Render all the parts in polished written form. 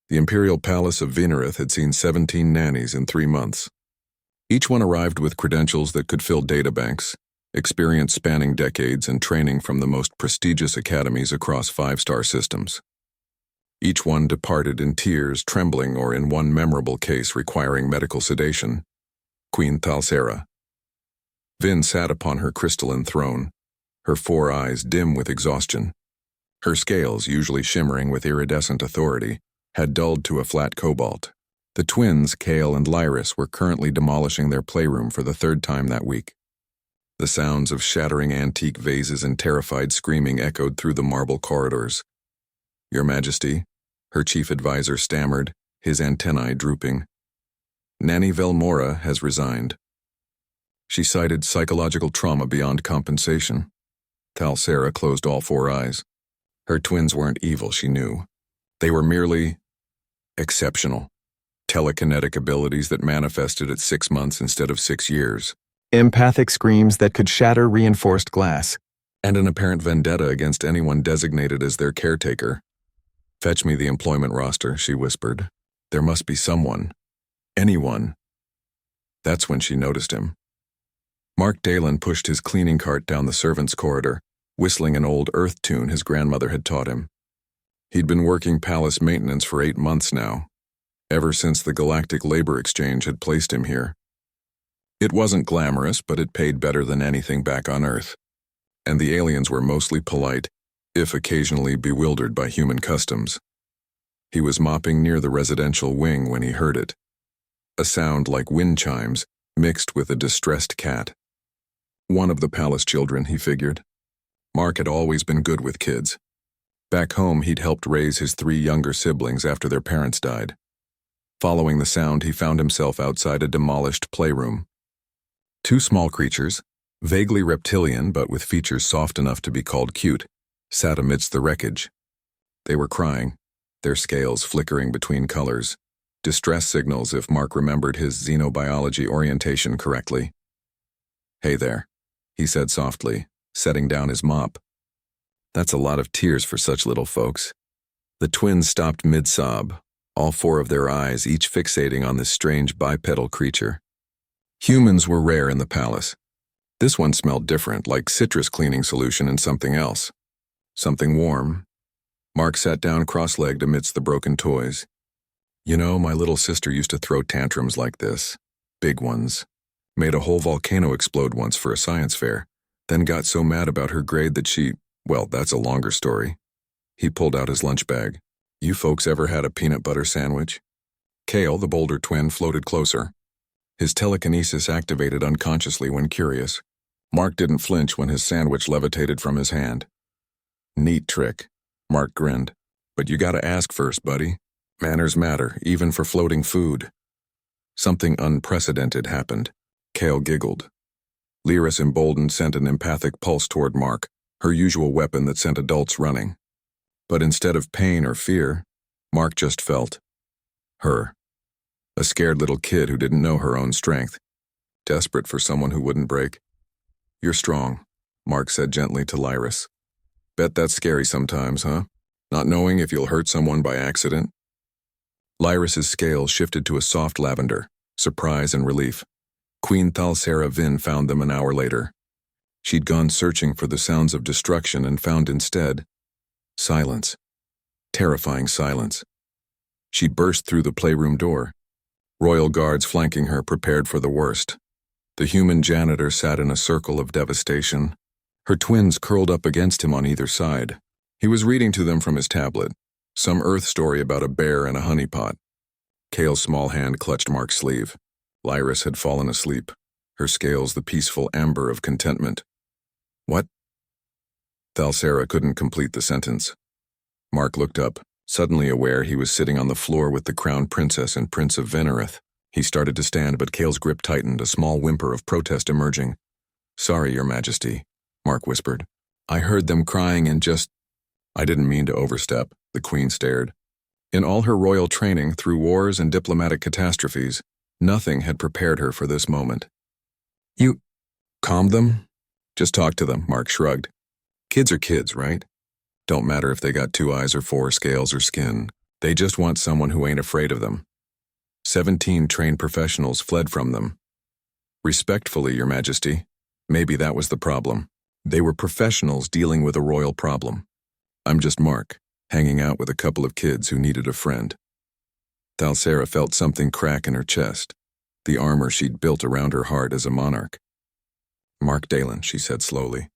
The imperial palace of Venerith had seen 17 nannies in 3 months. Each one arrived with credentials that could fill databanks, experience spanning decades, and training from the most prestigious academies across 5-star systems. Each one departed in tears, trembling, or in one memorable case requiring medical sedation. Queen Thalsera. Vin sat upon her crystalline throne, her 4 eyes dim with exhaustion. Her scales, usually shimmering with iridescent authority, had dulled to a flat cobalt. The twins, Kale and Lyris, were currently demolishing their playroom for the 3rd time that week. The sounds of shattering antique vases and terrified screaming echoed through the marble corridors. "Your Majesty," her chief advisor stammered, his antennae drooping. "Nanny Velmora has resigned." She cited psychological trauma beyond compensation. Thalsera closed all 4 eyes. Her twins weren't evil, she knew. They were merely exceptional. Telekinetic abilities that manifested at 6 months instead of 6 years. Empathic screams that could shatter reinforced glass. And an apparent vendetta against anyone designated as their caretaker. "Fetch me the employment roster," she whispered. "There must be someone. Anyone." That's when she noticed him. Mark Dalen pushed his cleaning cart down the servants' corridor, whistling an old Earth tune his grandmother had taught him. He'd been working palace maintenance for 8 months now, ever since the Galactic Labor Exchange had placed him here. It wasn't glamorous, but it paid better than anything back on Earth, and the aliens were mostly polite, if occasionally bewildered by human customs. He was mopping near the residential wing when he heard it. A sound like wind chimes, mixed with a distressed cat. One of the palace children, he figured. Mark had always been good with kids. Back home, he'd helped raise his 3 younger siblings after their parents died. Following the sound, he found himself outside a demolished playroom. 2 small creatures, vaguely reptilian but with features soft enough to be called cute, sat amidst the wreckage. They were crying, their scales flickering between colors, distress signals if Mark remembered his xenobiology orientation correctly. "Hey there," he said softly, setting down his mop. "That's a lot of tears for such little folks." The twins stopped mid-sob, all 4 of their eyes each fixating on this strange bipedal creature. Humans were rare in the palace. This one smelled different, like citrus cleaning solution and something else. Something warm. Mark sat down cross-legged amidst the broken toys. "You know, my little sister used to throw tantrums like this. Big ones. Made a whole volcano explode once for a science fair, then got so mad about her grade that well, that's a longer story." He pulled out his lunch bag. "You folks ever had a peanut butter sandwich?" Kale, the bolder twin, floated closer. His telekinesis activated unconsciously when curious. Mark didn't flinch when his sandwich levitated from his hand. "Neat trick," Mark grinned. "But you gotta ask first, buddy. Manners matter, even for floating food." Something unprecedented happened. Kale giggled. Lyris, emboldened, sent an empathic pulse toward Mark, her usual weapon that sent adults running. But instead of pain or fear, Mark just felt her. A scared little kid who didn't know her own strength, desperate for someone who wouldn't break. "You're strong," Mark said gently to Lyris. "Bet that's scary sometimes, huh? Not knowing if you'll hurt someone by accident." Lyris's scales shifted to a soft lavender, surprise and relief. Queen Thalsera Vin found them an hour later. She'd gone searching for the sounds of destruction and found instead silence. Terrifying silence. She burst through the playroom door. Royal guards flanking her prepared for the worst. The human janitor sat in a circle of devastation, her twins curled up against him on either side. He was reading to them from his tablet, some Earth story about a bear and a honeypot. Kale's small hand clutched Mark's sleeve. Lyris had fallen asleep, her scales the peaceful amber of contentment. "What?" Thalsera couldn't complete the sentence. Mark looked up, suddenly aware he was sitting on the floor with the crown princess and Prince of Venerith. He started to stand, but Kale's grip tightened, a small whimper of protest emerging. "Sorry, Your Majesty," Mark whispered. "I heard them crying and just—" "I didn't mean to overstep," the Queen stared. In all her royal training through wars and diplomatic catastrophes, nothing had prepared her for this moment. "You calmed them?" "Just talk to them," Mark shrugged. "Kids are kids, right? Don't matter if they got 2 eyes or 4 scales or skin. They just want someone who ain't afraid of them. 17 trained professionals fled from them. Respectfully, Your Majesty, maybe that was the problem. They were professionals dealing with a royal problem. I'm just Mark, hanging out with a couple of kids who needed a friend. Thalsera felt something crack in her chest, the armor she'd built around her heart as a monarch. Mark Dalen, she said slowly.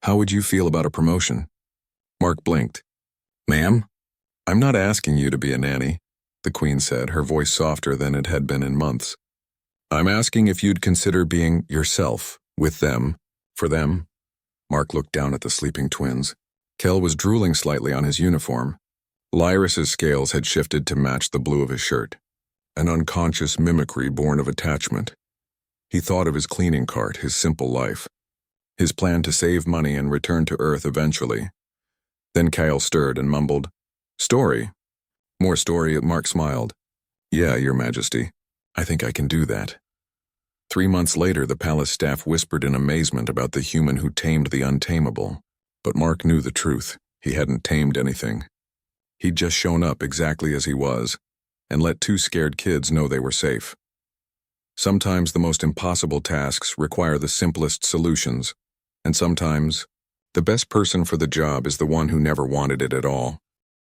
How would you feel about a promotion? Mark blinked. Ma'am? I'm not asking you to be a nanny, the Queen said, her voice softer than it had been in months. I'm asking if you'd consider being yourself, with them, for them. Mark looked down at the sleeping twins. Kel was drooling slightly on his uniform. Lyrus's scales had shifted to match the blue of his shirt, an unconscious mimicry born of attachment. He thought of his cleaning cart, his simple life, his plan to save money and return to Earth eventually. Then Kyle stirred and mumbled, Story. More story, Mark smiled. Yeah, Your Majesty. I think I can do that. 3 months later, the palace staff whispered in amazement about the human who tamed the untamable. But Mark knew the truth. He hadn't tamed anything. He'd just shown up exactly as he was, and let 2 scared kids know they were safe. Sometimes the most impossible tasks require the simplest solutions, and sometimes the best person for the job is the one who never wanted it at all.